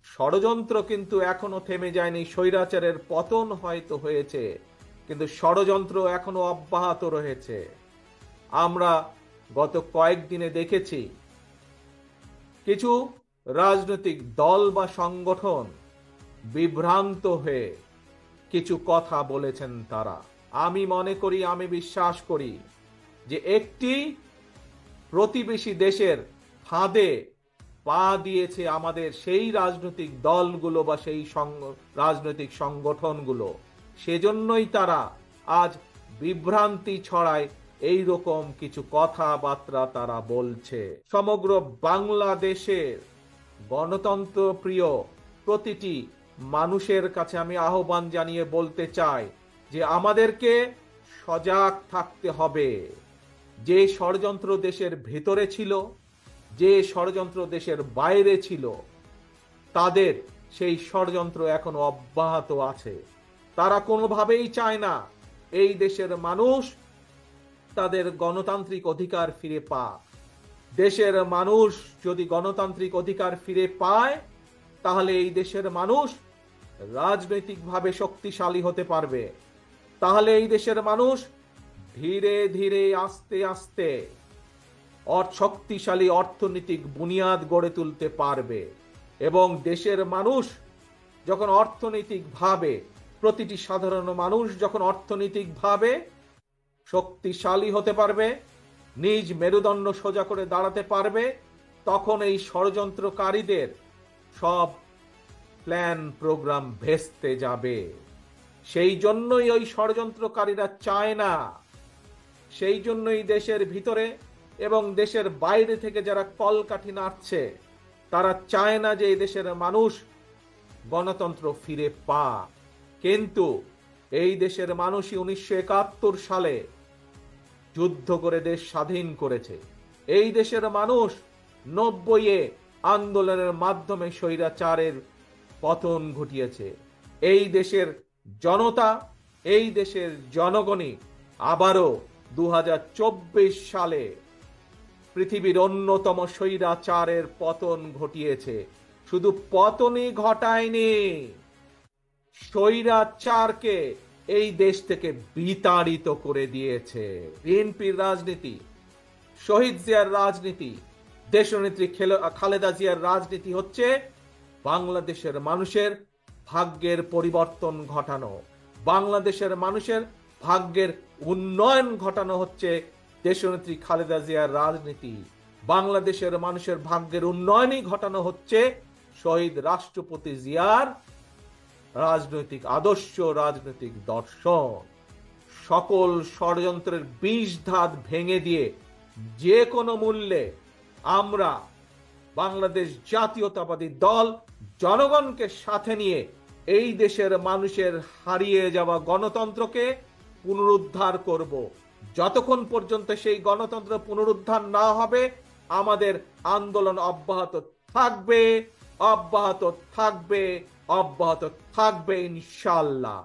ষড়যন্ত্র কিন্তু এখনো থেমে যায়নি। স্বৈরাচারের পতন হয়তো হয়েছে, কিন্তু ষড়যন্ত্র এখনো অব্যাহত রয়েছে। আমরা গত কয়েকদিনে দেখেছি কিছু রাজনৈতিক দল বা সংগঠন বিভ্রান্ত হয়ে কিছু কথা বলেছেন। তারা, আমি মনে করি, আমি বিশ্বাস করি যে একটি প্রতিবেশী দেশের ফাঁদে পা দিয়েছে আমাদের সেই রাজনৈতিক দলগুলো বা সেই রাজনৈতিক সংগঠনগুলো। সেজন্যই তারা আজ বিভ্রান্তি ছড়ায়, এই রকম কিছু কথাবার্তা তারা বলছে। সমগ্র বাংলাদেশের গণতন্ত্র প্রিয় প্রতিটি মানুষের কাছে আমি আহ্বান জানিয়ে বলতে চাই যে আমাদেরকে সজাগ থাকতে হবে। যে ষড়যন্ত্র দেশের ভেতরে ছিল, যে ষড়যন্ত্র দেশের বাইরে ছিল, তাদের সেই ষড়যন্ত্র এখনো অব্যাহত আছে। তারা কোনোভাবেই চায় না এই দেশের মানুষ তাদের গণতান্ত্রিক অধিকার ফিরে পাক। দেশের মানুষ যদি গণতান্ত্রিক অধিকার ফিরে পায়, তাহলে এই দেশের মানুষ রাজনৈতিকভাবে শক্তিশালী হতে পারবে। তাহলে এই দেশের মানুষ ধীরে ধীরে আস্তে আস্তে শক্তিশালী অর্থনৈতিক বুনিয়াদ গড়ে তুলতে পারবে। এবং দেশের মানুষ যখন অর্থনৈতিকভাবে, প্রতিটি সাধারণ মানুষ যখন অর্থনৈতিকভাবে শক্তিশালী হতে পারবে, নিজ মেরুদণ্ড সোজা করে দাঁড়াতে পারবে, তখন এই ষড়যন্ত্রকারীদের সব প্ল্যান প্রোগ্রাম ভেস্তে যাবে। সেই জন্যই ওই ষড়যন্ত্রকারীরা চায় না, সেই জন্যই দেশের ভিতরে এবং দেশের বাইরে থেকে যারা কলকাঠি নাড়ছে, তারা চায় না যে এই দেশের মানুষ গণতন্ত্র ফিরে পাক। কিন্তু এই দেশের মানুষই 1971 সালে যুদ্ধ করে দেশ স্বাধীন করেছে। এই দেশের মানুষ 90-এ আন্দোলনের মাধ্যমে স্বৈরাচারের পতন ঘটিয়েছে। এই দেশের জনতা, এই দেশের জনগণই আবারও 2024 সালে পৃথিবীর অন্যতম স্বৈরাচারের পতন ঘটিয়েছে। শুধু পতনই ঘটায়নি, স্বৈরাচারকে এই দেশ থেকে বিতাড়িত করে দিয়েছে। বিএনপির রাজনীতি, শহীদ জিয়ার রাজনীতি, দেশনেত্রী খালেদা জিয়ার রাজনীতি হচ্ছে বাংলাদেশের মানুষের ভাগ্যের পরিবর্তন ঘটানো। বাংলাদেশের মানুষের ভাগ্যের উন্নয়ন ঘটানো হচ্ছে দেশনেত্রী খালেদা জিয়ার রাজনীতি। বাংলাদেশের মানুষের ভাগ্যের উন্নয়নই ঘটানো হচ্ছে শহীদ রাষ্ট্রপতি জিয়ার রাজনৈতিক আদর্শ, রাজনৈতিক দর্শন। সকল ষড়যন্ত্রের বিষধাত ভেঙে দিয়ে যে কোনো মূল্যে আমরা বাংলাদেশ জাতীয়তাবাদী দল জনগণকে সাথে নিয়ে এই দেশের মানুষের হারিয়ে যাওয়া গণতন্ত্রকে পুনরুদ্ধার করব। যতক্ষণ পর্যন্ত সেই গণতন্ত্র পুনরুদ্ধার না হবে, আমাদের আন্দোলন অব্যাহত থাকবে, অব্যাহত থাকবে, অব্যাহত থাকবে ইনশাআল্লাহ।